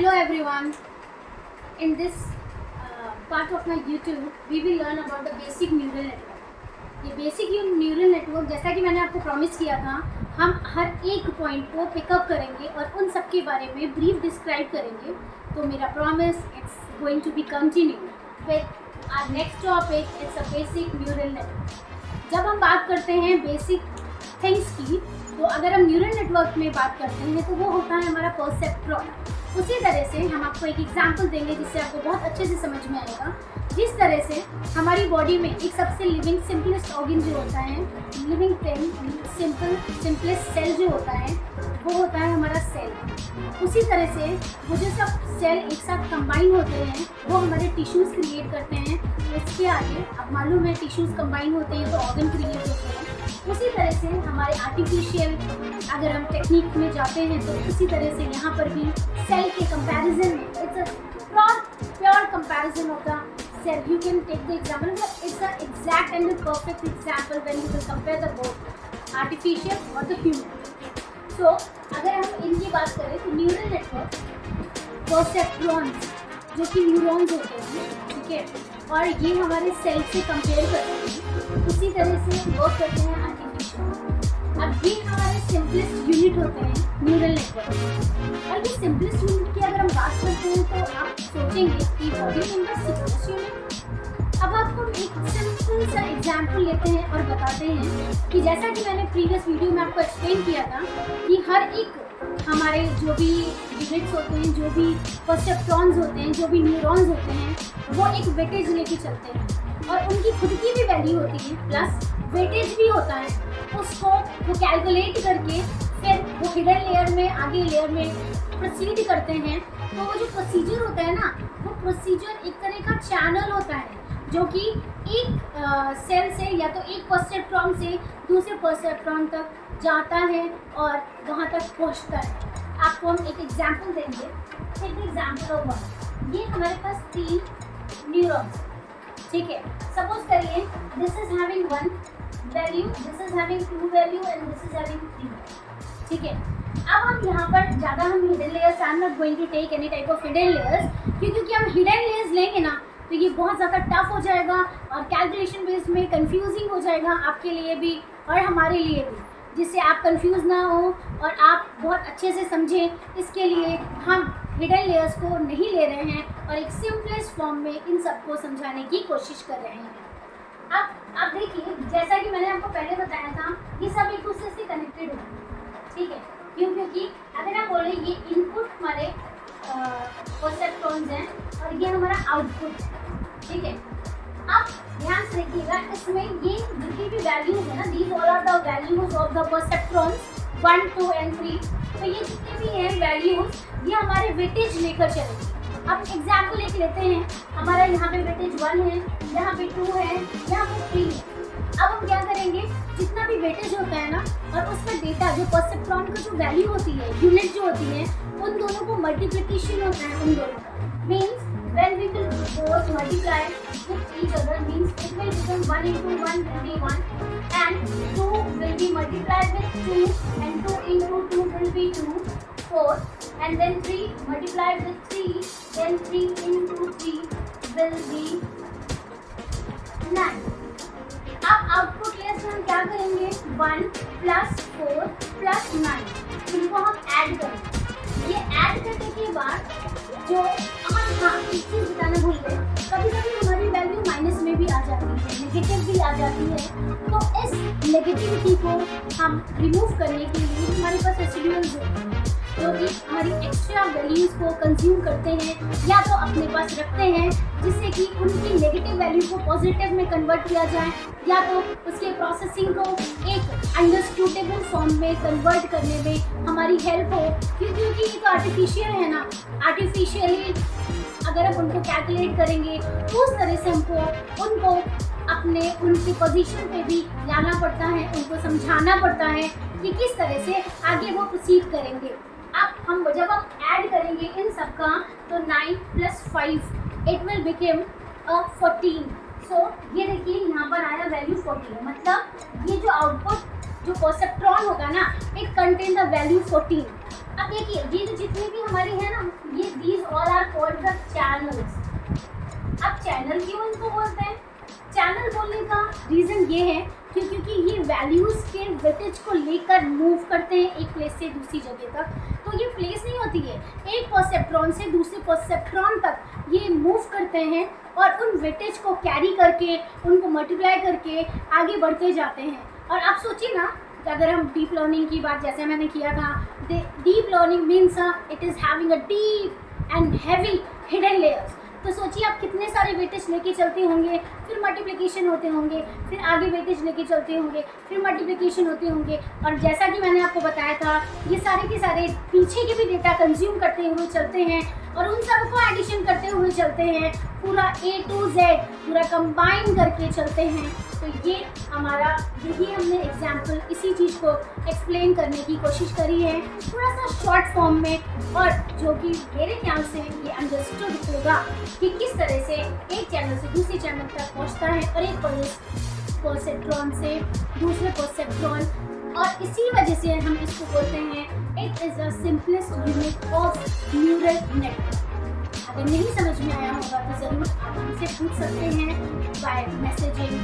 Hello everyone. In this part of my YouTube, we will learn about the basic neural network. ये basic neural network जैसा कि मैंने आपको promise किया था, हम हर एक पॉइंट को पिकअप करेंगे और उन सब के बारे में ब्रीफ डिस्क्राइब करेंगे. तो मेरा promise it's going to be continue with our next topic. It's a basic neural network. जब हम बात करते हैं बेसिक थिंग्स की, तो अगर हम न्यूरल नेटवर्क में बात करते हैं तो वो होता है हमारा परसेप्ट्रॉन. उसी तरह से हम आपको एक एग्जांपल देंगे जिससे आपको बहुत अच्छे से समझ में आएगा. जिस तरह से हमारी बॉडी में एक सबसे लिविंग सिंपलेस्ट ऑर्गन जो होता है, लिविंग थिंग सिंपलेस्ट सेल जो होता है, वो होता है हमारा सेल. उसी तरह से वो जो सब सेल एक साथ कंबाइन होते हैं वो हमारे टिश्यूज़ क्रिएट करते हैं. इसके आगे अब मालूम है टिश्यूज़ कंबाइन होते हैं तो ऑर्गन क्रिएट होते हैं. उसी तरह से हमारे आर्टिफिशियल अगर हम टेक्निक में जाते हैं तो उसी तरह से यहाँ पर भी सेल के कंपैरिजन में it's a pure comparison of the cell. You can take the example, it's the exact and the perfect example when you will compare the both artificial और the human. So अगर हम इनकी बात करें तो neural network perceptrons जो कि neurons होते हैं, ठीक है, और ये हमारे सेल से कंपेयर करते हैं. उसी तरह से वर्क करते हैं आर्टिफिशियल. अब ये हमारे सिंपलेस्ट यूनिट होते हैं न्यूरल नेटवर्क. और ये सिंपलेस्ट यूनिट की अगर हम बात करते हैं तो आप सोचेंगे कि बॉडी में इनका सिंपलेस्ट यूनिट. अब आपको एक सिंपल सा एग्जांपल लेते हैं और बताते हैं कि जैसा कि मैंने प्रीवियस वीडियो में आपको एक्सप्लेन किया था कि हर एक हमारे जो भी यूनिट्स होते हैं, जो भी परसेप्ट्रॉन्स होते हैं, जो भी न्यूरॉन्स होते हैं, वो एक वेटेज लेके चलते हैं और उनकी खुद की भी वैल्यू होती है प्लस वेटेज भी होता है. उसको वो कैलकुलेट करके फिर वो हिडन लेयर में आगे लेयर में प्रोसीड करते हैं. तो वो जो प्रोसीजर होता है ना, वो प्रोसीजर एक तरह का चैनल होता है जो कि एक सेल से या तो एक परसेप्ट्रॉन से दूसरे परसेप्ट्रॉन तक जाता है और वहाँ तक पहुँचता है. आपको हम एक एग्जांपल देंगे. Take the example of one. ये हमारे पास 3 न्यूरॉन्स, ठीक है. सपोज करिए this is having 1 value, this is having 2 value and this is having 3, ठीक है. अब हम यहाँ पर ज़्यादा हम hidden layers, I am not going to take any type of hidden layers, क्योंकि हम हिडन लेयर्स लेंगे ना तो ये बहुत ज़्यादा टफ हो जाएगा और कैलकुलेशन बेस में कंफ्यूजिंग हो जाएगा आपके लिए भी और हमारे लिए भी, जिससे आप कंफ्यूज ना हो और आप बहुत अच्छे से समझें. इसके लिए हम हिडन लेयर्स को नहीं ले रहे हैं और एक सिंपलेस्ट फॉर्म में इन सबको समझाने की कोशिश कर रहे हैं. अब देखिए, जैसा कि मैंने आपको पहले बताया था, ये सब एक दूसरे से कनेक्टेड होते हैं, ठीक है. क्योंकि अगर आप बोले ये इनपुट हमारे परसेप्ट्रॉन्स हैं और ये हमारा आउटपुट है, ठीक है. अब ध्यान से देखिएगा, इसमें ये जितनी भी वैल्यूज है ना, these all are the values of the perceptrons 1, 2 and 3. तो ये जितने भी हैं वैल्यूज, ये हमारे वेटेज लेकर चलेंगे. अब एग्जाम्पल एक लेते हैं. हमारा यहाँ पे वेटेज 1 है, यहाँ पे 2 है, यहाँ पे 3 है. अब हम क्या करेंगे, जितना भी वेटेज होता है ना और उसका डेटा जो परसेप्ट्रॉन का जो वैल्यू होती है, यूनिट जो होती है, उन दोनों को मल्टीप्लिकेशन होता है उन दोनों का. Means when we will both multiply with each other, means it will become 1 into 1 will be 1 and 2 will be multiplied with 2 and 2 into 2 will be 2, 4, and then 3 multiplied with 3, then 3 into 3 will be 9. अब output layer से हम क्या करेंगे, 1 plus 4 plus 9, इनको हम add करेंगे. ये add करने के बाद जो हाँ एक चीज़ बताना भूल गए, कभी कभी हमारी वैल्यू माइनस में भी आ जाती है, नेगेटिव भी आ जाती है. तो इस नेगेटिविटी को हम रिमूव करने के लिए हमारे पास रेसिड्यूल्स होते हैं जो कि हमारी एक्स्ट्रा वैल्यूज़ को कंज्यूम करते हैं या तो अपने पास रखते हैं, जिससे कि उनकी नेगेटिव वैल्यू को पॉजिटिव में कन्वर्ट किया जाए या तो उसके प्रोसेसिंग को एक अंडरस्टूडेबल फॉर्म में कन्वर्ट करने में हमारी हेल्प हो. क्योंकि ये तो आर्टिफिशियल है ना, आर्टिफिशियली अगर हम उनको कैलकुलेट करेंगे तो उस तरह से हमको उनको अपने उनकी पोजीशन पे भी लाना पड़ता है, उनको समझाना पड़ता है कि किस तरह से आगे वो प्रोसीड करेंगे. अब हम जब हम ऐड करेंगे इन सब का तो 9 + 5 इट विल बिकम 14. सो ये देखिए यहाँ पर आया वैल्यू 14, मतलब ये जो आउटपुट जो परसेप्ट्रॉन होगा ना, इट कंटेन द वैल्यू 14. अब देखिए ये जो जितने भी हमारे हैं ना, ये these all are called the channels. अब चैनल क्यों इनको बोलते हैं? चैनल बोलने का रीज़न ये है क्योंकि ये वैल्यूज़ के वेटेज को लेकर मूव करते हैं एक प्लेस से दूसरी जगह तक। तो ये प्लेस नहीं होती है, एक परसेप्ट्रॉन से दूसरे परसेप्ट्रॉन तक ये मूव करते हैं और उन वेटेज को कैरी करके उनको मल्टीप्लाई करके आगे बढ़ते जाते हैं। और आप सोचिए ना, अगर हम डीप लर्निंग की बात जैसे मैंने किया था, deep learning means it is having a deep and heavy hidden layers. तो सोचिए आप कितने सारे वेटेज लेके चलते होंगे, फिर मल्टीप्लिकेशन होते होंगे, फिर आगे वेटेज लेके चलते होंगे, फिर मल्टीप्लिकेशन होते होंगे। और जैसा कि मैंने आपको बताया था, ये सारे के सारे पीछे के भी डेटा कंज्यूम करते हुए चलते हैं और उन सबको एडिशन करते हुए चलते हैं, पूरा A to Z पूरा कंबाइन करके चलते हैं। तो ये हमारा, देखिए हमने एग्जाम्पल इसी चीज़ को एक्सप्लेन करने की कोशिश करी है थोड़ा सा शॉर्ट फॉर्म में, और जो कि मेरे ख्याल से ये अंडरस्टूड होगा कि किस तरह से एक चैनल से दूसरे चैनल तक पहुंचता है और एक परसेप्ट्रॉन से दूसरे परसेप्ट्रॉन। और इसी वजह से हम इसको बोलते हैं it is the simplest unit of neural network. अगर नहीं समझ में आया होगा तो ज़रूर आप हमसे पूछ सकते हैं बाय मैसेजिंग,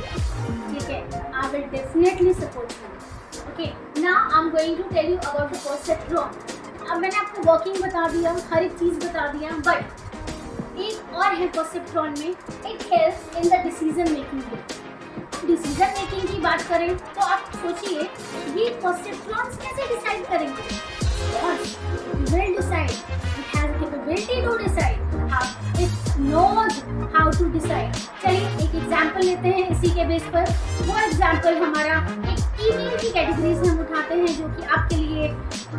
ठीक है? I will definitely support you. Okay, now I am going to tell you about the perceptron. अब मैंने आपको वर्किंग बता दिया, हर एक चीज़ बता दिया, बट एक और है परसेप्ट्रॉन में, it helps in the decision making. Decision making की बात करें तो आप सोचिए ये परसेप्ट्रॉन्स कैसे डिसाइड करेंगे? will decide, it has capability to decide, it knows how to decide। चलिए एक एग्जाम्पल लेते हैं इसी के बेस पर। वो एग्जाम्पल हमारा एक ईमेल की कैटेगरी से हम उठाते हैं, जो कि आपके लिए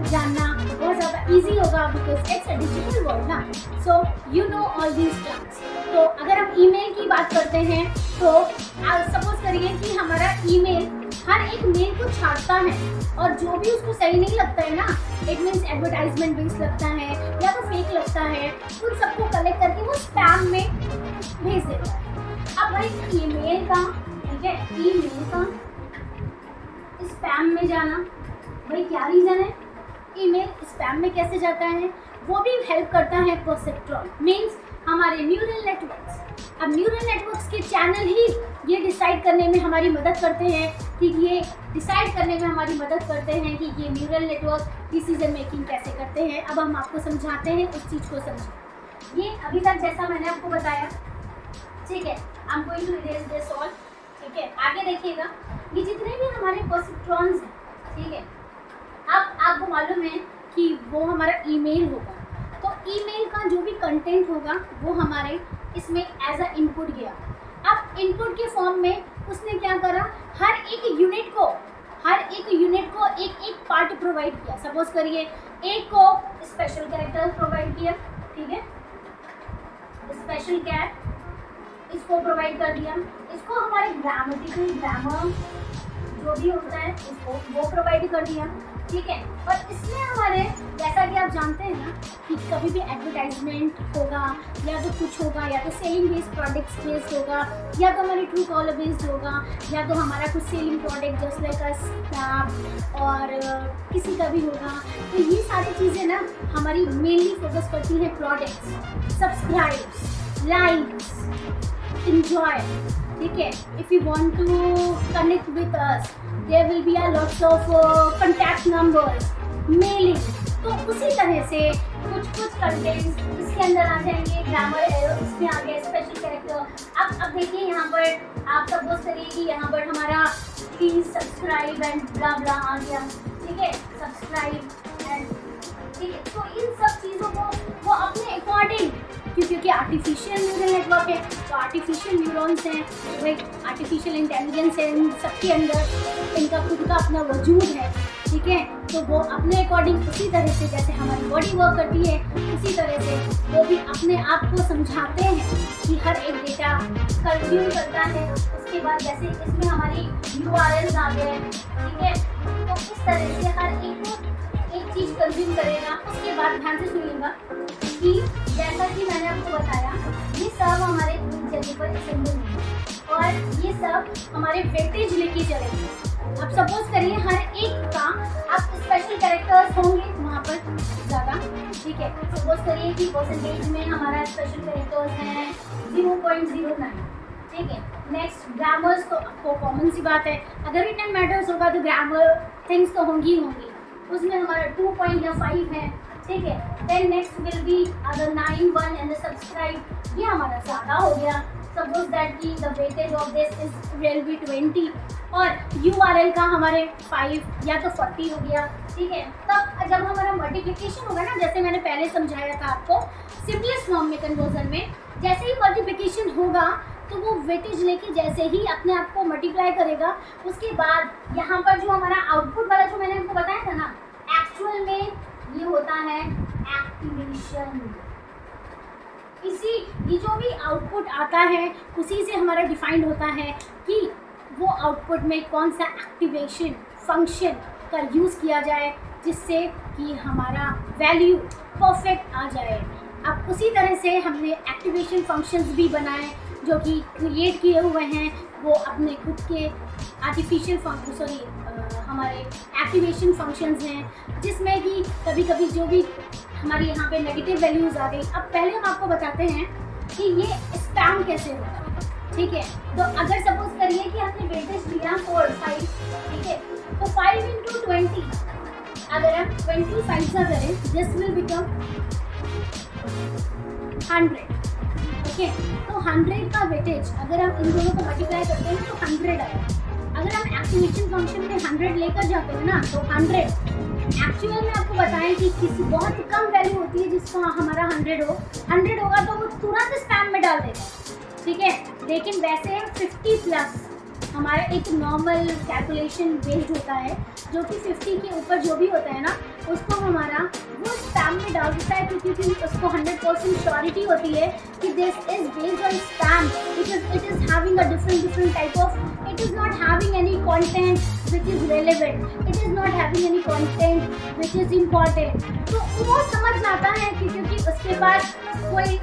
जानना बहुत ज़्यादा इजी होगा because it's a digital world ना, so you know all these terms. तो अगर हम ईमेल की बात करते हैं तो सपोज करिए कि हमारा ईमेल हर एक मेल को छाटता है और जो भी उसको सही नहीं लगता है ना, इट मीन्स एडवर्टाइजमेंट बेस्ड लगता है या तो फेक लगता है, उन सबको कलेक्ट करके वो स्पैम में भेज देता है। अब भाई ईमेल का, ठीक है, ईमेल का स्पैम में जाना, भाई क्या रीज़न है? ईमेल स्पैम में कैसे जाता है? वो भी हेल्प करता है परसेप्ट्रॉन, मीन्स हमारे न्यूरल नेटवर्क्स। अब न्यूरल नेटवर्क्स के चैनल ही ये डिसाइड करने में हमारी मदद करते हैं कि ये डिसाइड करने में हमारी मदद करते हैं कि ये न्यूरल नेटवर्क डिसीजन मेकिंग कैसे करते हैं। अब हम आपको समझाते हैं, उस चीज़ को समझें। ये अभी तक जैसा मैंने आपको बताया, ठीक है, I am going to erase this all, ठीक है? आगे देखिएगा, ये जितने भी हमारे परसेप्ट्रॉन्स हैं, ठीक है, अब आपको मालूम है कि वो हमारा ईमेल होगा, तो ईमेल का जो भी कंटेंट होगा वो हमारे इसमें एज अ इनपुट गया। अब इनपुट के फॉर्म में उसने क्या करा, हर एक यूनिट को एक एक पार्ट प्रोवाइड किया। सपोज करिए एक को स्पेशल कैरेक्टर प्रोवाइड किया, ठीक है, स्पेशल कैट इसको प्रोवाइड कर दिया, इसको हमारे ग्रामेटिकल ग्रामर जो भी होता है उसको वो प्रोवाइड कर दिया, ठीक है। और इसमें हमारे, जैसा कि आप जानते हैं ना कि कभी भी एडवर्टाइजमेंट होगा या तो कुछ होगा, या तो सेलिंग बेस्ड प्रोडक्ट्स बेस्ड होगा, या तो हमारी ट्रू कॉलर बेस्ड होगा, या तो हमारा कुछ selling product just like a snap और किसी का भी होगा। तो ये सारी चीज़ें ना हमारी मेनली फोकस करती हैं प्रोडक्ट्स, सब्सक्राइब्स, लाइक्स, enjoy, ठीक है। If you want to connect with us there will be a lots of contact numbers, mailing. तो उसी तरह से कुछ कंटेंट्स इसके अंदर आ जाएंगे, ग्रामर इसमें आ गया, स्पेशल कैरेक्टर। अब देखिए यहाँ पर आप सपोज करिए कि यहाँ पर हमारा प्लीज सब्सक्राइब एंड ब्ला ब्ला आ गया, ठीक है, सब्सक्राइब एंड, ठीक है। तो इन सब चीज़ों को वो अपने अकॉर्डिंग, क्योंकि आर्टिफिशियल न्यूरल नेटवर्क है तो आर्टिफिशियल न्यूरॉन्स हैं, भाई आर्टिफिशियल इंटेलिजेंस है इन सबके अंदर, इनका खुद का अपना वजूद है, ठीक है। तो वो अपने अकॉर्डिंग उसी तरह से जैसे हमारी बॉडी वर्क करती है उसी तरह से वो भी अपने आप को समझाते हैं कि हर एक डेटा कंज्यूम करता है। उसके बाद जैसे इसमें हमारी URLs आ गए, ठीक है, तो इस तरह से हर एक चीज़ कंज्यूम करेगा। उसके बाद ध्यान से सुनिएगा कि जैसा कि मैंने आपको बताया ये सब हमारे एक जगह पर असेंबल होंगे और ये सब हमारे वेटेज लेके चलेंगे। अब सपोज करिए हर एक का आप स्पेशल कैरेक्टर्स होंगे वहाँ पर, ज़्यादा, ठीक है। सपोज करिए कि परसेंटेज में हमारा स्पेशल कैरेक्टर्स हैं 0.09, ठीक है। नेक्स्ट ग्रामर्स, तो आपको कॉमन सी बात है, अगर रिटन मैटर्स होगा तो ग्रामर थिंग्स तो होंगी होंगी, उसमें हमारा 2.5 है, ठीक है। देन नेक्स्ट विल बी अगर 9, 1 एंड सब्सक्राइब, ये हमारा ज़्यादा हो गया। सपोज दैट कि the weightage of this is will be 20 और URL का हमारे 5 या तो 40 हो गया, ठीक है। तब जब हमारा मल्टीप्लिकेशन होगा ना, जैसे मैंने पहले समझाया था आपको सिंपलेस्ट फॉर्म में कन्वर्जन में, जैसे ही मल्टीप्लिकेशन होगा तो वो वेटेज लेके जैसे ही अपने आप को मल्टीप्लाई करेगा, उसके बाद यहाँ पर जो हमारा आउटपुट वाला जो मैंने आपको बताया था ना, एक्चुअल में ये होता है एक्टिवेशन। ये जो भी आउटपुट आता है उसी से हमारा डिफाइंड होता है कि वो आउटपुट में कौन सा एक्टिवेशन फंक्शन का यूज़ किया जाए जिससे कि हमारा वैल्यू परफेक्ट आ जाए। अब उसी तरह से हमने एक्टिवेशन फंक्शंस भी बनाए जो कि क्रिएट किए हुए हैं, वो अपने खुद के आर्टिफिशियल हमारे एक्टिवेशन फंक्शंस हैं, जिसमें कि कभी कभी जो भी हमारी यहाँ पे नेगेटिव वैल्यूज़ आ गई। अब पहले हम आपको बताते हैं कि ये स्पैम कैसे होता है, ठीक है। तो अगर सपोज करिए कि हमने वेटेज लिया 4, 5, ठीक है, तो 5 × 20, अगर हम 25 सा करें, दिस विल बिकम 100, ओके। तो 100 का वेटेज अगर हम इन दोनों को मल्टीप्लाई करते हैं तो 100 आएगा। अगर हम एक्टिवेशन फंक्शन में 100 लेकर जाते हैं ना, तो 100 एक्चुअल में आपको बताएं कि किसी बहुत कम वैल्यू होती है जिसका हमारा 100 होगा तो वो तुरंत स्पैम में डाल देगा, ठीक है। लेकिन वैसे 50+ हमारा एक नॉर्मल कैलकुलेशन बेस्ड होता है, जो कि 50 के ऊपर जो भी होता है ना, उसको हमारा वो स्पैम में डाल देता है, क्योंकि उसको 100% श्योरिटी होती है कि this is based on spam, because it is having a different type of, it is not having any content which is relevant, it is not having any content which is important. तो वो समझ जाता है कि क्योंकि उसके पास कोई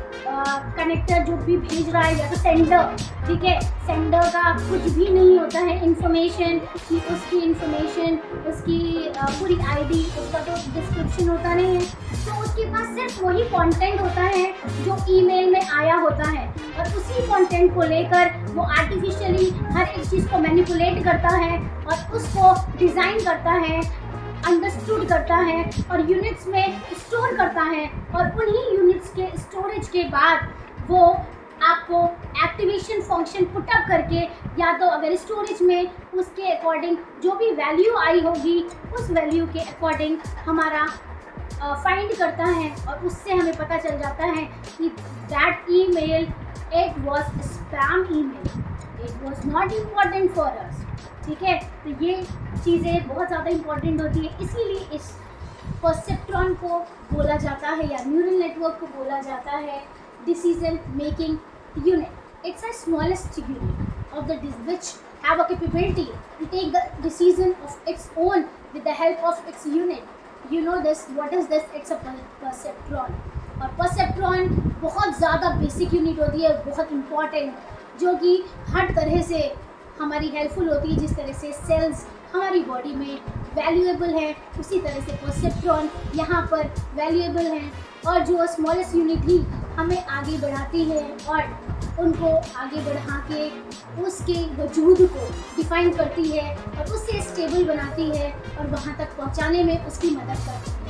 connector जो भी भेज रहा है या तो सेंडर, ठीक है, सेंडर का कुछ भी नहीं होता है इन्फॉर्मेशन कि उसकी इन्फॉर्मेशन, उसकी पूरी आईडी, उसका तो डिस्क्रिप्शन होता नहीं है, तो उसके पास सिर्फ वही कंटेंट होता है जो ईमेल में आया होता है, और उसी कंटेंट को लेकर वो आर्टिफिशियली हर एक चीज़ को मैनिपुलेट करता है और उसको डिज़ाइन करता है, अंडरस्टूड करता है और यूनिट्स में स्टोर करता है, और उन्हीं यूनिट्स के स्टोरेज के बाद वो आपको एक्टिवेशन फंक्शन पुटअप करके, या तो अगर स्टोरेज में उसके अकॉर्डिंग जो भी वैल्यू आई होगी उस वैल्यू के अकॉर्डिंग हमारा फाइंड करता है, और उससे हमें पता चल जाता है कि that email it was spam email, it was not important for us, ठीक है। तो ये चीज़ें बहुत ज़्यादा इम्पॉर्टेंट होती है, इसीलिए इस परसेप्ट्रॉन को बोला जाता है या न्यूरल नेटवर्क को बोला जाता है decision making unit. It's a smallest unit of the which have a capability to take the decision of its own with the help of its unit. You know this, what is this? It's a perceptron. और perceptron बहुत ज़्यादा basic unit होती है, बहुत important, जो कि हर तरह से हमारी हेल्पफुल होती है। जिस तरह से सेल्स हमारी बॉडी में वैल्यूएबल है, उसी तरह से परसेप्ट्रॉन यहाँ पर वैल्यूएबल है, और जो स्मॉलेस्ट यूनिट ही हमें आगे बढ़ाती है और उनको आगे बढ़ा के उसके वजूद को डिफाइन करती है और उससे स्टेबल बनाती है और वहाँ तक पहुँचाने में उसकी मदद करती है।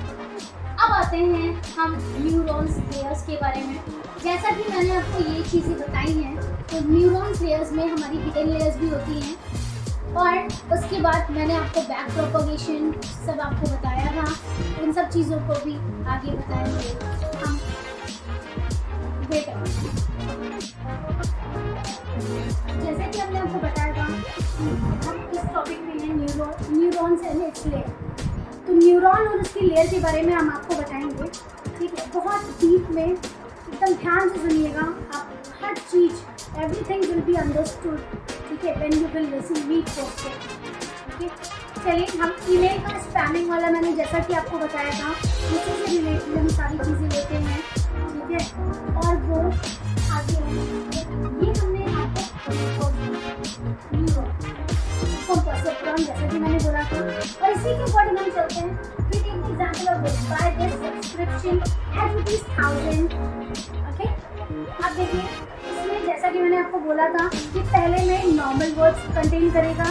अब आते हैं हम न्यूरॉन्स लेयर्स के बारे में। जैसा कि मैंने आपको ये चीज़ें बताई हैं, तो न्यूरॉन्स लेयर्स में हमारी हिडन लेयर्स भी होती हैं, और उसके बाद मैंने आपको बैक प्रोपगेशन सब आपको बताया था, उन सब चीज़ों को भी आगे बताएंगे हम। वेट, जैसे कि हमने आपको बताया था हम इस टॉपिक में हैं न्यूरॉन्स एंड इट्स लेयर। तो न्यूरॉन और उसकी लेयर के बारे में हम आपको बताएंगे, ठीक है। बहुत डीप में एकदम ध्यान से सुनिएगा, आप हर चीज़ एवरीथिंग विल बी अंडरस्टूड, ठीक है, when you will listen me perfect, ठीक है। चलिए, हम ईमेल का स्पैमिंग वाला मैंने जैसा कि आपको बताया था, उसी से रिलेटेड हम सारी चीज़ें लेते हैं, ठीक है। और वो आगे ये हमने आपको जैसा कि मैंने बोला था, और इसी के अकॉर्डिंग हम चलते हैं। फिर एक example of this, by this subscription at ₹1000। Okay, अब देखिए इसमें जैसा कि मैंने आपको बोला था कि पहले में नॉर्मल वर्ड्स कंटेन करेगा,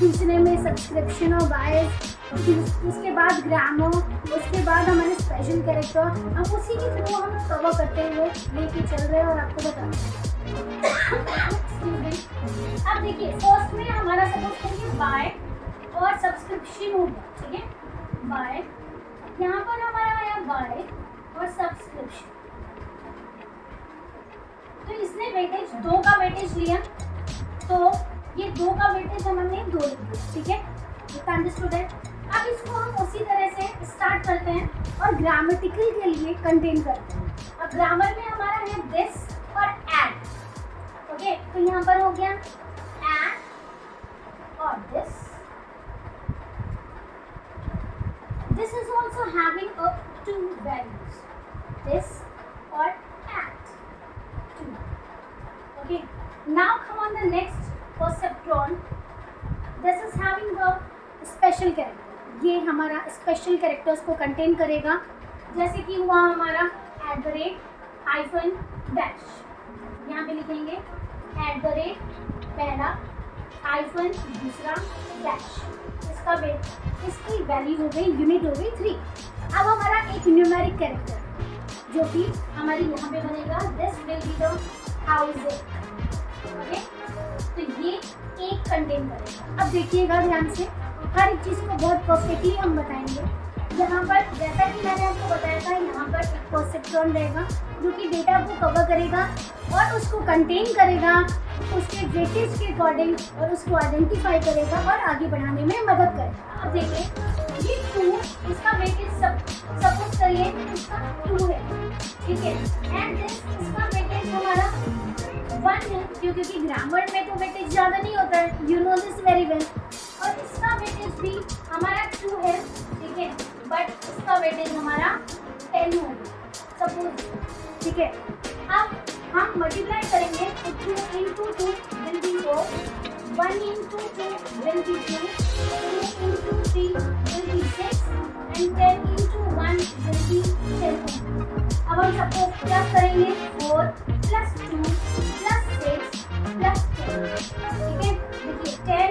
दूसरे में सब्सक्रिप्शन और बायस, उसके बाद ग्रामर, उसके बाद हमारे स्पेशल कैरेक्टर। हम उसी के थ्रू हम कवर करते हुए लेके चल रहे हैं और आपको बताते हैं। अब देखिए फर्स्ट में हमारा सपोज करिए बाय और सब्सक्रिप्शन हो गया, ठीक है, बाय, यहाँ पर हमारा आया बाय और सब्सक्रिप्शन। तो इसने वेटेज 2 का वेटेज लिया, तो ये 2 का वेटेज हमने 2 लिया, ठीक है, अंडरस्टूड है। अब इसको हम उसी तरह से स्टार्ट करते हैं और ग्रामेटिकल के लिए कंटेन करते हैं। अब ग्रामर में हमारा है दिस और एट, ओके, तो यहाँ पर हो गया एट और this. This is also having up 2 values, this or at 2. Okay, now come on the next perceptron. This is having a special character. ये हमारा स्पेशल कैरेक्टर्स को कंटेन करेगा, जैसे कि हुआ हमारा @ -, यहाँ पे लिखेंगे @ पहला हाइफन दूसरा डैश, इसकी वैल्यू हो गई, यूनिट हो गई 3। अब हमारा एक न्यूमेरिक कैरेक्टर जो कि हमारी यहाँ पे बनेगा this will be the 1000, okay, तो ये एक कंटेन करेगा। अब देखिएगा ध्यान से, हर एक चीज़ को बहुत परफेक्टली हम बताएंगे। यहाँ पर जैसा कि मैंने आपको बताया था, यहाँ पर एक परसेप्ट्रॉन रहेगा जो कि डेटा को कवर करेगा और उसको कंटेन करेगा उसके वेटेज के अकॉर्डिंग और उसको आइडेंटिफाई करेगा और आगे बढ़ाने में मदद करेगा। अब देखिए ये 2, इसका वेटेज सपोज करिए इसका 2 है, ठीक है, एंड दिस इसका वेटेज हमारा 1 है, क्योंकि ग्रामर में तो वेटेज ज़्यादा नहीं होता है, you know this very well. और इसका वेटेज भी हमारा 2 है, ठीक है, बट इसका वेटेज हमारा 10 होगा सपोज, ठीक है। अब हम मल्टीप्लाई करेंगे तो 2 × 2 will be 4, 1 × 2 will be 2, 2 × 3 will be 6 and 10 × 1 will be 10। अब हम सबको प्लस करेंगे 4 + 2 + 6 + 10, ठीक है, देखिए 10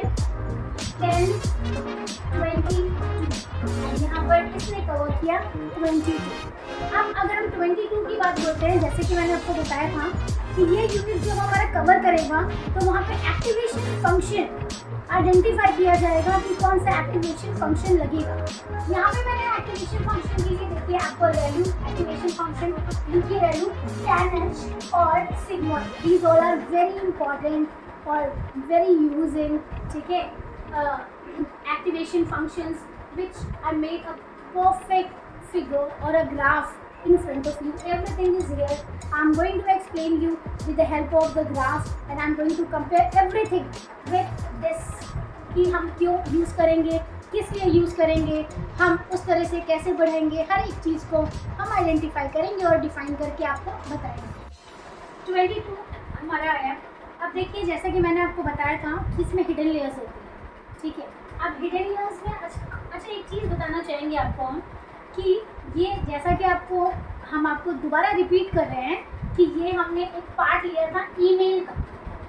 10 22, यहाँ पर इसने कवर किया 22। अब अगर हम 22 की बात करते हैं, जैसे कि मैंने आपको बताया था कि ये यूनिट जब हमारा कवर करेगा तो वहाँ पे एक्टिवेशन फंक्शन आइडेंटिफाई किया जाएगा कि कौन सा एक्टिवेशन फंक्शन लगेगा। यहाँ पे मैंने एक्टिवेशन फंक्शन के लिए देखिए आपको वैल्यू एक्टिवेशन फंक्शन लिखी वैल्यू tan और sigma, these all are very important और वेरी यूजिंग, ठीक है, activation functions which I make a perfect figure or a graph in front of you. Everything is here. I'm going to explain you with the help of the graph and I'm going to compare everything with this कि हम क्यों use करेंगे, किस लिए use करेंगे, हम उस तरह से कैसे बढ़ाएंगे, हर एक चीज़ को हम आइडेंटिफाई करेंगे और डिफाइन करके आपको बताएंगे। 22 हमारा आया। अब देखिए जैसा कि मैंने आपको बताया था कि इसमें हिडन लेयर्स होती है, ठीक है। अब हिडन लेयर्स में अच्छा एक चीज़ बताना चाहेंगे आपको हम कि ये जैसा कि हम आपको दोबारा रिपीट कर रहे हैं कि ये हमने एक पार्ट लिया था ईमेल का,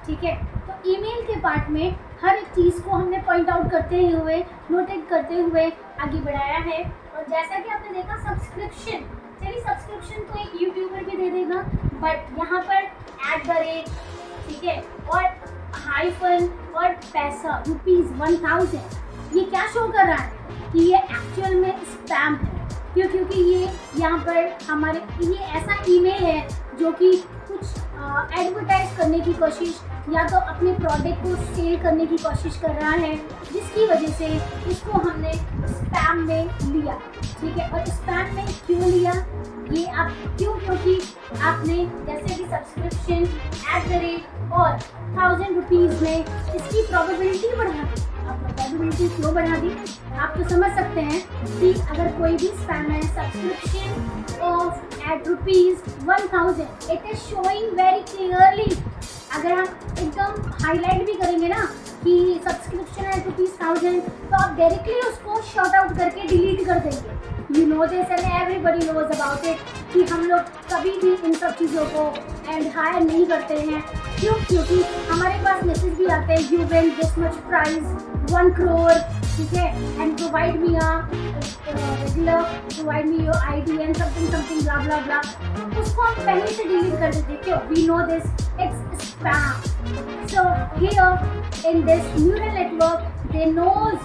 ठीक है। तो ईमेल के पार्ट में हर एक चीज़ को हमने पॉइंट आउट करते हुए, नोटेट करते हुए आगे बढ़ाया है। और जैसा कि आपने देखा सब्सक्रिप्शन, चलिए सब्सक्रिप्शन तो एक यूट्यूबर भी दे देगा, बट यहाँ पर @ ठीक है, और हाइफन और पैसा ₹1000, ये क्या शो कर रहा है कि ये एक्चुअल में स्पैम है, क्योंकि ये यहाँ पर हमारे ये ऐसा ईमेल है जो कि कुछ एडवर्टाइज करने की कोशिश या तो अपने प्रोडक्ट को सेल करने की कोशिश कर रहा है, जिसकी वजह से इसको हमने स्पैम में लिया, ठीक है। और स्पैम में क्यों लिया ये आप क्योंकि आपने जैसे कि सब्सक्रिप्शन @ और ₹1000 में इसकी प्रोबेबिलिटी बढ़ा दी। अब प्रोबेबिलिटी क्यों बढ़ा दी आप तो समझ सकते हैं कि अगर कोई भी स्पैम है subscription of ₹1000, it is showing very clearly. अगर हम एकदम हाईलाइट भी करेंगे ना कि सब्सक्रिप्शन है ₹1000, तो आप डायरेक्टली उसको शॉर्ट आउट करके डिलीट कर देंगे, you know this and everybody knows about it कि हम लोग कभी भी इन सब चीज़ों को एंड हायर नहीं करते हैं। क्यों? क्योंकि हमारे पास मैसेज भी आते हैं, you win this much prize 1 crore, ठीक है, and provide me regular, provide me your ID and something blah blah blah. उसको हम पहले से डिलीट कर देते हैं। क्यों? We know this it's spam. So here in this neural network they knows,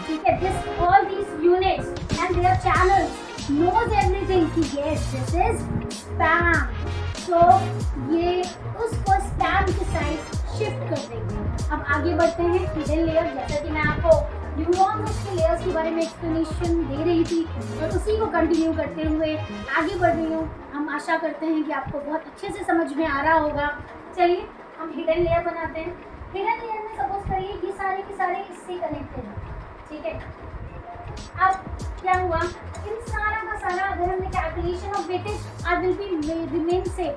ठीक है, this all these units and their channels knows everything कि yes this is spam. So ये उसको स्पैम के साइड शिफ्ट कर देंगे। अब आगे बढ़ते हैं हिडन लेयर। जैसा कि मैं आपको न्यूरॉन्स के लेयर्स के बारे में एक्सप्लेनेशन दे रही थी और उसी को कंटिन्यू करते हुए आगे बढ़ रही हूँ। हम आशा करते हैं कि आपको बहुत अच्छे से समझ में आ रहा होगा। चलिए हम हिडन लेयर बनाते हैं। हिडन लेयर में सपोज करिए कि सारे के सारे इससे कनेक्टेड हैं, ठीक है। अब क्या हुआ, इन सारा का सारा अगर हमने calculation of weightage I will be remain same.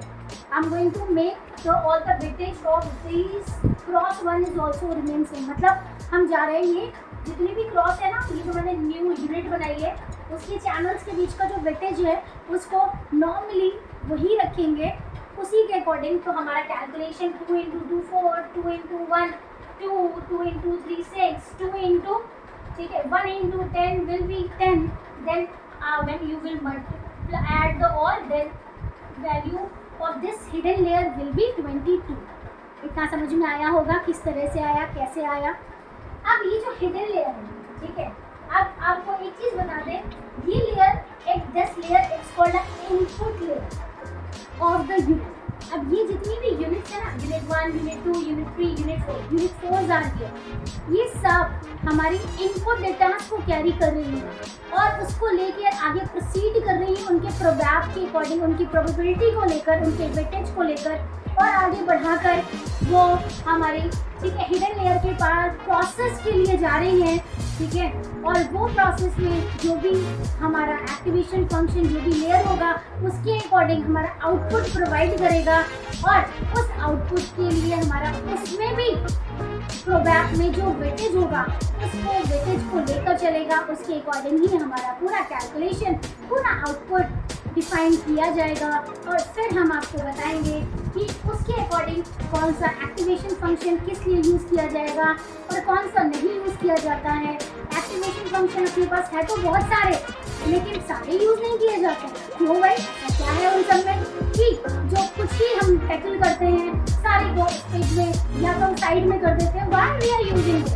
I am going to make the all the weightage of this cross one is also remain same. मतलब हम जा रहे हैं, ये जितनी भी क्रॉस है ना, ये जो मैंने न्यू यूनिट बनाई है उसके चैनल्स के बीच का जो वेटेज है उसको नॉर्मली वही रखेंगे, उसी के अकॉर्डिंग। तो हमारा कैलकुलेशन 2 × 2 4, 2 × 1 2, 2 × 3 6, 2 × ठीक है 1 × 10 will be 10. Then when you will multiply, add the all, then value of this hidden layer will be 22. इतना समझ में आया होगा किस तरह से आया, कैसे आया। अब ये जो हिडन लेयर है, ठीक है, अब आपको एक चीज़ बता दें, ये लेयर एक this layer it's called input layer of the unit. अब ये जितनी भी यूनिट्स है ना, यूनिट 1, यूनिट 2, यूनिट 3, यूनिट 4 आ रही है, ये सब हमारी इनपुट डेटास को कैरी कर रही है और उसको लेकर आगे प्रोसीड कर रही है उनके प्रोबैब के अकॉर्डिंग, उनकी प्रोबेबिलिटी को लेकर, उनके वेटेज को लेकर, और आगे बढ़ाकर वो हमारी, ठीक है, हिडन लेयर के पास प्रोसेस के लिए जा रही है, ठीक है। और वो प्रोसेस में जो भी हमारा एक्टिवेशन फंक्शन जो भी लेयर होगा उसके अकॉर्डिंग हमारा आउटपुट प्रोवाइड करेगा और उस आउटपुट के लिए हमारा उसमें भी प्रोबैब में जो वेटेज होगा उसको वेटेज को लेकर चलेगा, उसके अकॉर्डिंग ही हमारा पूरा कैलकुलेशन, पूरा आउटपुट डिफाइन किया जाएगा। और फिर हम आपको बताएंगे कि उसके अकॉर्डिंग कौन सा एक्टिवेशन फंक्शन किस लिए यूज़ किया जाएगा और कौन सा नहीं यूज़ किया जाता है। एक्टिवेशन फंक्शन अपने पास है तो बहुत सारे, लेकिन सारे यूज़ नहीं किए जाते। क्यों भाई? क्या है उन सब में कि जो कुछ ही हम टैकल करते हैं सारे को स्टेज में या तो साइड में कर देते हैं। Why we are using this?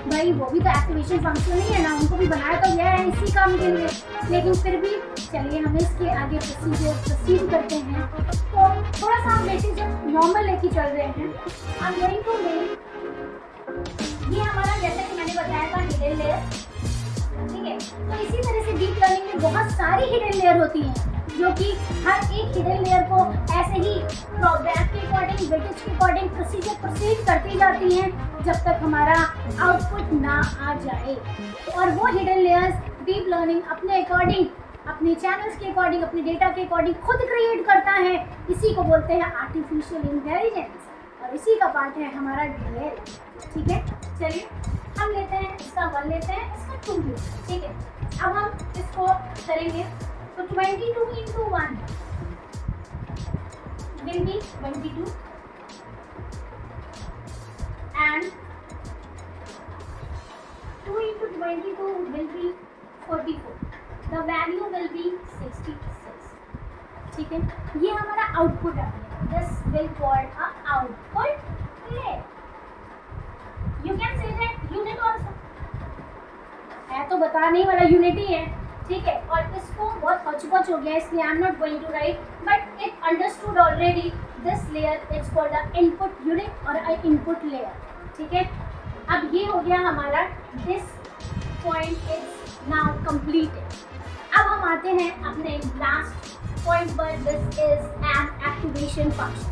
भाई वो भी तो एक्टिवेशन फंक्शन नहीं है ना, उनको भी बनाया तो गया है इसी काम के लिए। लेकिन फिर भी चलिए हम इसके आगे प्रोसीड करते हैं। तो थोड़ा सा हम वेटेज नॉर्मल लेके चल रहे हैं। I am going to make, ये हमारा जैसे कि मैंने बताया था हिडन लेयर, ठीक है। तो इसी तरह से डीप लर्निंग में बहुत सारी हिडन लेयर होती हैं जो कि हर एक हिडन लेयर को ऐसे ही प्रोग्राम के अकॉर्डिंग, वेटेज के अकॉर्डिंग प्रोसीड करती जाती हैं जब तक हमारा आउटपुट ना आ जाए। और वो हिडन लेयर्स डीप लर्निंग अपने अकॉर्डिंग, अपने चैनल्स के अकॉर्डिंग, अपने डेटा के अकॉर्डिंग खुद क्रिएट करता है। इसी को बोलते हैं आर्टिफिशियल इंटेलिजेंस और इसी का पार्ट है हमारा डीएल, ठीक है। चलिए हम लेते हैं इसका 1 लेते हैं, इसका 2 लेते हैं, ठीक है। अब हम इसको करेंगे तो 22 × 1 will be 22 and 2 × 22 will be 44. The value will be 66. ठीक है, ये हमारा आउटपुट है। This will called a output layer. You can say that unit also. है तो बताने वाला यूनिट ही है, ठीक है। और इसको बहुत हौच-पौच हो गया इसलिए I am not going to write, but it understood already this layer is called a input unit और अ इनपुट लेयर, ठीक है। अब ये हो गया हमारा, this point is now completed. अब हम आते हैं अपने लास्ट पॉइंट पर, this is an activation function.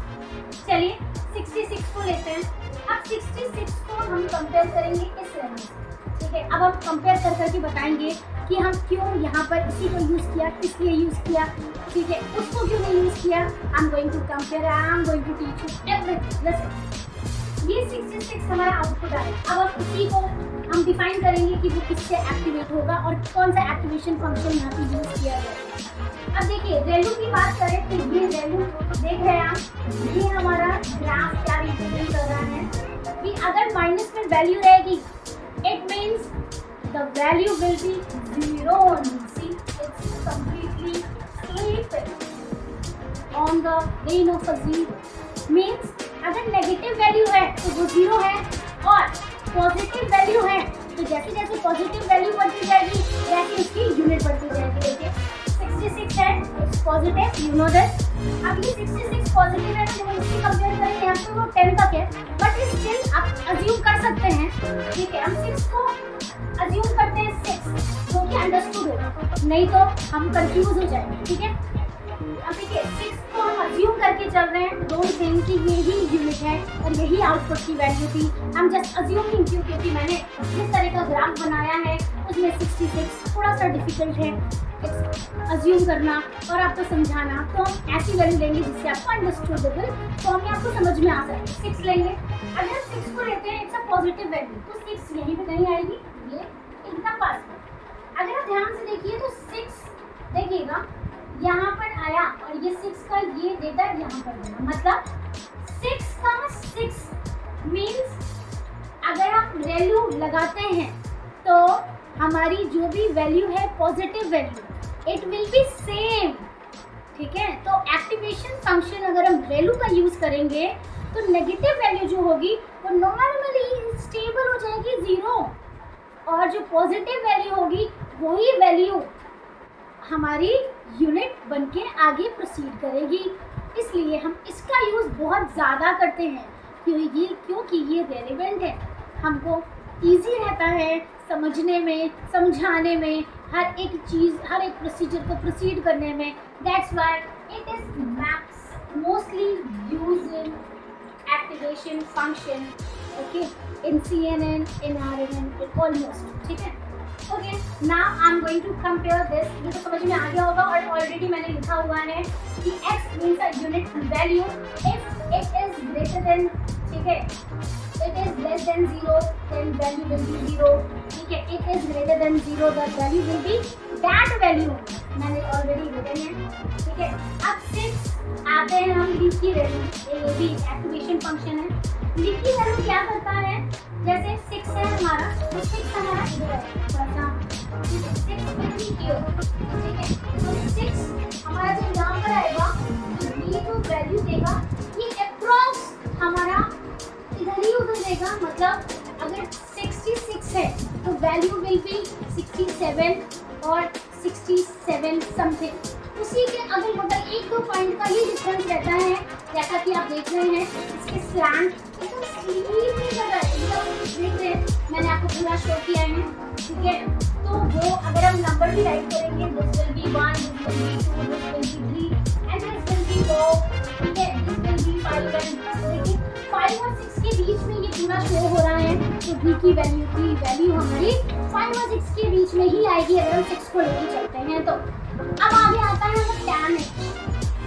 चलिए 66 को लेते हैं। अब 66 को हम कंपेयर करेंगे इस रेंज से, ठीक है। अब हम कंपेयर कर करके बताएंगे कि हम क्यों यहाँ पर इसी को यूज़ किया, किस लिए यूज़ किया, ठीक है, उसको क्यों नहीं यूज़ किया। I am going to compare, I am going to teach you everything. Listen, ये 66 हमारा आउटपुट आया। अब आप उसी को हम डिफाइन करेंगे कि वो किससे एक्टिवेट होगा और कौन सा एक्टिवेशन फंक्शन यहाँ पे यूज किया जाएगा। अब देखिए वैल्यू की बात करें तो ये वैल्यू देख रहे हैं आप, ये हमारा ग्राफ क्या रिप्रेजेंट कर रहा है कि अगर माइनस में वैल्यू रहेगी it means the value will be 0 only. See, it's completely sleeping on the plane of a 0. Means अगर नेगेटिव वैल्यू है तो वो 0 है और पॉजिटिव वैल्यू है तो जैसे जैसे पॉजिटिव वैल्यू बढ़ती जाएगी वैसे उसकी यूनिट बढ़ती जाएगी। देखिए 66 है, it's positive, you know this. अब ये 66 पॉजिटिव है तो जब हम इससे कंपेयर करें यहाँ पे वो 10 तक है, बट स्टिल आप अज्यूम कर सकते हैं, ठीक है। हम 6 को अज्यूम करते हैं 6 जो कि अंडरस्टूड होगा, नहीं तो हम कंफ्यूज हो जाएंगे, ठीक है। अब देखिए 6 को हम अज्यूम करके चल रहे हैं, डोंट थिंक कि यही यूनिट है और यही आउटपुट की वैल्यू थी। हम जस्ट अज्यूमिंग क्योंकि मैंने जिस तरह का ग्राफ बनाया है उसमें 66 थोड़ा सा डिफिकल्ट है अज्यूम करना और आपको समझाना, तो हम ऐसी वैल्यू लेंगे जिससे आपको अंडरस्टूडेबल फॉर्म में आपको समझ में आ सके। 6 लेंगे, अगर 6 को लेते हैं इट्स अ पॉजिटिव वैल्यू तो 6 यहीं पे कहीं आएगी, ये इतना पास में। अगर आप ध्यान से देखिए तो 6 देखिएगा यहाँ पर आया और ये 6 का ये डेटा यहाँ पर गया, मतलब 6 का 6 मीन्स अगर आप वैल्यू लगाते हैं तो हमारी जो भी वैल्यू है positive value it will be same, ठीक है। तो एक्टिवेशन फंक्शन अगर हम वैल्यू का यूज करेंगे तो नेगेटिव वैल्यू जो होगी वो नॉर्मली स्टेबल हो जाएगी 0 और जो पॉजिटिव वैल्यू होगी वही वैल्यू हमारी यूनिट बनके आगे प्रोसीड करेगी। इसलिए हम इसका यूज़ बहुत ज़्यादा करते हैं क्योंकि ये रेलेवेंट है, हमको इजी रहता है समझने में, समझाने में, हर एक चीज़, हर एक प्रोसीजर को प्रोसीड करने में। That's why it is mostly used in activation function, okay, in CNN, in RNN, almost, ठीक है। Okay, now I am going to compare this. ये तो समझ में आ गया होगा और ऑलरेडी मैंने लिखा हुआ है कि x means a unit value if it is greater than, ठीक है, it is less than 0 then value will be 0, ठीक है। It is greater than 0 the value will be that value, मैंने ऑलरेडी रिटन है, ठीक है। अब 6 आते हैं हम लीकी वैल्यू, ये भी एक्टिवेशन फंक्शन है। लीकी वैल्यू क्या करता है, जैसे 6 है हमारा तो 6 हमारा इधर है थोड़ा सा, 6 विल बी हियर, ठीक है। तो 6 हमारा जब यहाँ पर आएगा तो ये जो वैल्यू देगा ये अप्रॉक्स हमारा इधर ही उधर देगा, मतलब अगर 66 है तो वैल्यू विल बी 67 और 67 समथिंग। उसी के अगल बगल 1-2 पॉइंट का ही डिफरेंस रहता है, जैसा कि आप देख रहे हैं इसके स्लैंट एकदम स्लीप नहीं कर रहा है, एकदम देख रहे हैं, मैंने आपको पूरा शो किया है, ठीक है। तो वो अगर हम नंबर भी राइट करेंगे this will be 1, this will be 2, this will be 3 and this will be 4, ठीक है, दिस विल बी 5 एंड देखिए 5 और 6 के बीच में ये पूरा शो हो रहा है। तो v की वैल्यू हमारी 5 और 6 के बीच में ही आएगी अगर हम 6 को लेके चलते हैं। तो अब आगे आता है हमारा tan h।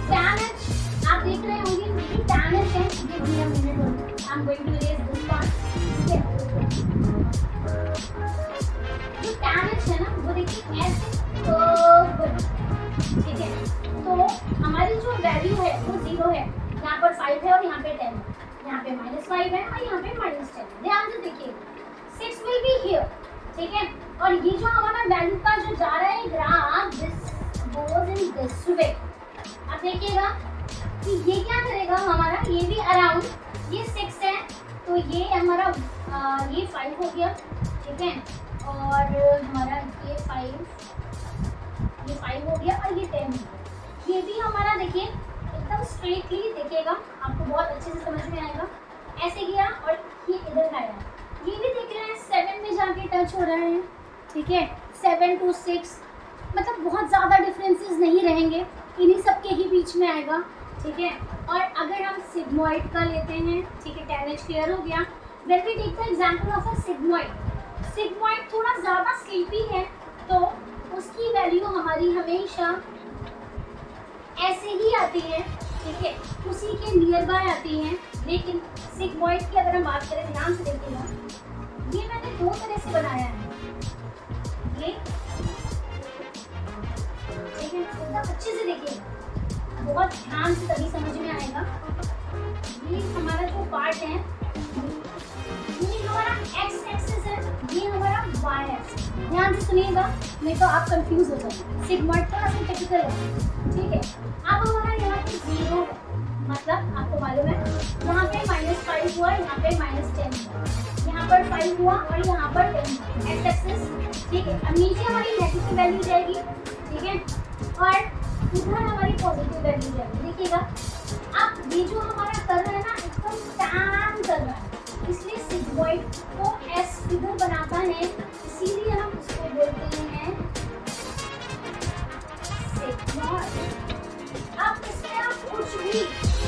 tan h आप देख रहे होंगे कि tan h है, give me a minute, I am going to erase this part, ठीक है। जो tan h है ना वो देखिए ऐसे कर्व, ठीक है। तो हमारी जो वैल्यू है वो 0 है, यहाँ पर 5 है और यहाँ पे 10 है, यहाँ पे -5 है और यहाँ पे -10 है। ध्यान से देखिए 6 विल बी हियर, ठीक है। और ये जो हमारा वैल्यू का जो जा रहा है graph this goes in this way, अब देखिएगा कि ये क्या करेगा हमारा, ये भी अराउंड, ये 6 है तो ये हमारा ये 5 हो गया, ठीक है, और हमारा ये 5 हो गया और ये 10 हो गया। ये भी हमारा देखिए एकदम स्ट्रेटली देखिएगा, आपको बहुत अच्छे से समझ में आएगा, ऐसे गया और ये इधर आया, ये भी देख रहे हैं 7 में जाके टच हो रहा है, ठीक है, 7 to 6, मतलब बहुत ज़्यादा डिफरेंसेस नहीं रहेंगे, इन्हीं सब के ही बीच में आएगा, ठीक है। और अगर हम सिग्मॉइड का लेते हैं, ठीक है, tan h क्लियर हो गया। When we take the example of a sigmoid थोड़ा ज़्यादा स्लीपी है तो उसकी वैल्यू हमारी हमेशा ऐसे ही आती है, ठीक है, उसी के नियर बाय आती हैं। लेकिन सिग्मॉइड की अगर हम बात करें, ध्यान से देखिएगा, ये मैंने दो तरह से बनाया है। ये लेकिन एकदम अच्छे से देखिएगा, बहुत ध्यान से तभी समझ में आएगा। ये हमारा जो पार्ट है, ये हमारा एक्स एक्सिस है, ये हमारा वाई एक्सिस। ध्यान से सुनिएगा, नहीं तो आप कंफ्यूज हो जाएंगे। सिग्मॉइड थोड़ा सा टिपिकल है, ठीक है। अब हमारा यहाँ पे 0 है, मतलब आपको मालूम है यहाँ पे -5 हुआ, यहाँ पे -10 हुआ, यहाँ पर 5 हुआ और यहाँ पर 10 हुआ, एक्स एक्सिस, ठीक है। अब नीचे हमारी नेगेटिव वैल्यू जाएगी, ठीक है, और इधर हमारी पॉजिटिव वैल्यू जाएगी। देखिएगा, अब ये जो हमारा कर रहा है ना, एकदम टैन कर रहा है, इसलिए सिग्मॉइड को एस फिगर बनाता है, इसीलिए हम उसको बोलते हैं सिग्मॉइड। अब इसमें आप कुछ भी,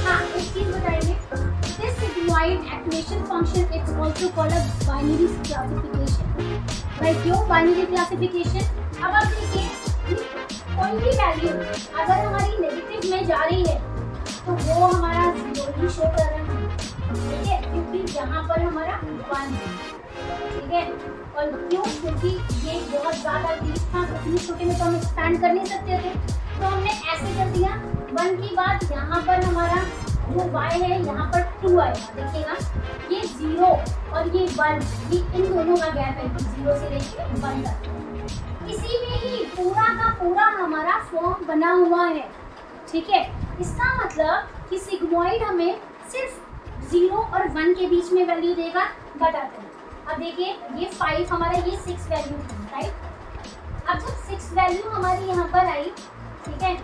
हाँ एक चीज बताएंगे, this sigmoid activation function it's also called a binary classification. भाई क्यों बाइनरी क्लासिफिकेशन? अब आप देखिए, कोई भी वैल्यू अगर हमारी नेगेटिव में जा रही है तो वो हमारा 0 ही शो कर रहा है, ठीक है, क्योंकि यहाँ पर हमारा 1 है, ठीक है। और क्यों? क्योंकि ये बहुत ज़्यादा डीप था, इतनी छोटे में तो हम एक्सपैंड कर नहीं सकते थे, तो हमने ऐसे कर दिया। 1 की बाद यहाँ पर हमारा जो y है, यहाँ पर 2 आएगा। देखिएगा, ये 0 और ये 1, ये इन दोनों का गैप है, 0 से लेकर 1 तक। इसी में ही पूरा का पूरा हमारा फॉर्म बना हुआ है, ठीक है। इसका मतलब कि सिग्मॉइड हमें सिर्फ 0 और 1 के बीच में वैल्यू देगा, बताते हैं। अब देखिए, ये 5 हमारा, ये 6 वैल्यू थी, राइट। अब जब 6 वैल्यू हमारी यहाँ पर आई, ठीक है,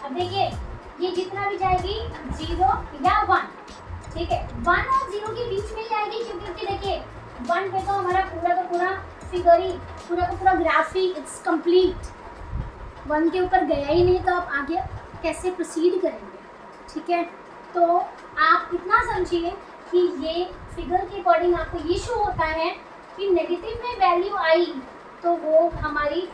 अब देखिए ये जितना भी जाएगी 0 या 1, ठीक है, 1 और 0 के बीच में ही आएगी, क्योंकि देखिए 1 पे तो हमारा पूरा का पूरा फिगर ही, पूरा का पूरा ग्राफ ही इट्स कंप्लीट, 1 के ऊपर गया ही नहीं, तो आप आगे कैसे प्रोसीड करेंगे, ठीक है। तो आप इतना समझिए कि ये फिगर के अकॉर्डिंग आपको ये शो होता है कि नेगेटिव में वैल्यू आई तो वो हमारी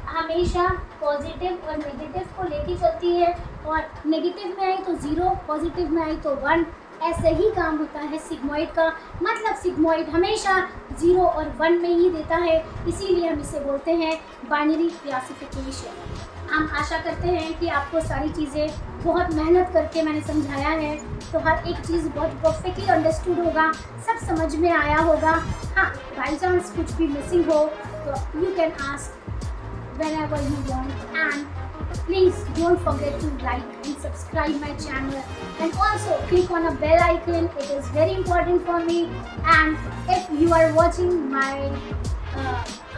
हमेशा पॉजिटिव और नेगेटिव को लेके चलती है, और नेगेटिव में आई तो 0, पॉजिटिव में आई तो 1। ऐसे ही काम होता है सिग्मॉइड का, मतलब सिग्मॉइड हमेशा 0 और 1 में ही देता है, इसीलिए हम इसे बोलते हैं बाइनरी क्लासिफिकेशन। हम आशा करते हैं कि आपको सारी चीज़ें बहुत मेहनत करके मैंने समझाया है, तो हर एक चीज़ बहुत परफेक्टली अंडरस्टूड होगा, सब समझ में आया होगा। हाँ, बाई चांस कुछ भी मिसिंग हो तो you can ask whenever you want, and please don't forget to like and subscribe my channel, and also click on a bell icon, it is very important for me. And if you are watching my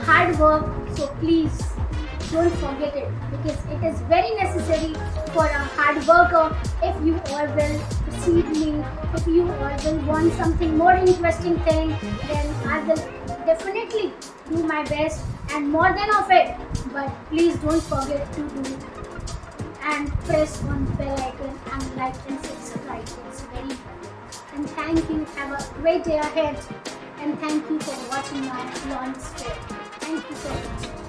hard work, so please don't forget it, because it is very necessary for a hard worker. If you all will precede me, if you all will want something more interesting thing, then I will definitely do my best and more than of it. But please don't forget to do and press on bell icon and like and subscribe. It's very important. And thank you. Have a great day ahead. And thank you for watching my launch video. Thank you so much.